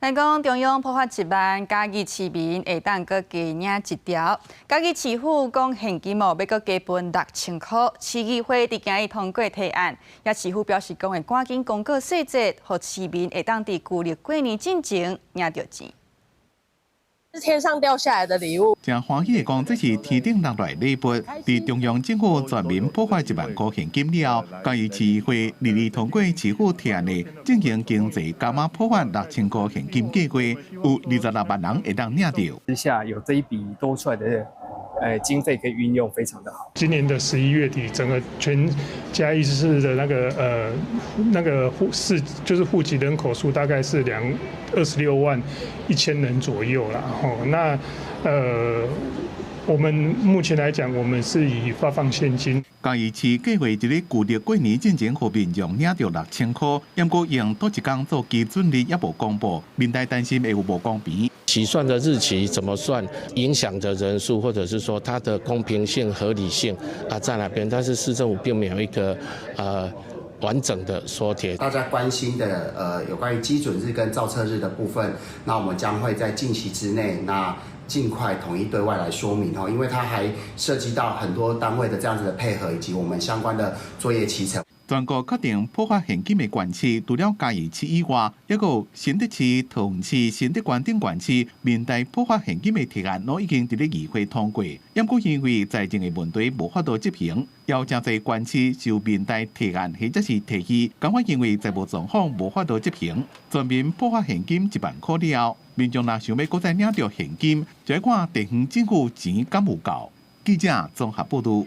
来讲，中央普发1万，家己市民会当搁加领一条。家己市府讲现金要搁加分6000块。市议会伫今日通过提案，也市府表示讲会赶紧公告细节，互市民会当伫旧历过年进前领到钱。 是天上掉下来的礼物。真欢喜的讲，这是天顶落来礼物，伫中央政府全面普发1万块现金了，嘉义市议会日日通过市府提案的进行经济加码普发6000块现金计划，有26万人会当领到。之下有这一笔多出来的经费可以运用，非常的好。今年的11月底，整个全嘉义市的那个户籍人口数大概是26万1000人左右啦。那我们目前来讲，我们是以发放现金。嘉义市计划一日旧历过年进前，互民众领到6000块，不过用多一天做基准日也无公布，民代担心会有无公平。 起算的日期怎么算，影响的人数，或者是说它的公平性、合理性在哪边？但是市政府并没有一个完整的说帖。大家关心的有关于基准日跟造册日的部分，那我们将会在近期之内尽快统一对外来说明哦，因为它还涉及到很多单位的这样子的配合，以及我们相关的作业期程。 全国确定普发现金的县市，除了嘉义市以外，还有新德市、桃园市、新德县等县市，面对普发现金的提案，都已经伫咧议会通过。不过因为财政的问题无法度执行，有真侪县市受面对提案或者是提议，感觉因为财务状况无法度执行，全面普发现金1万块了，民众若想要再领到现金，就要看地方政府钱敢有够。记者综合报道。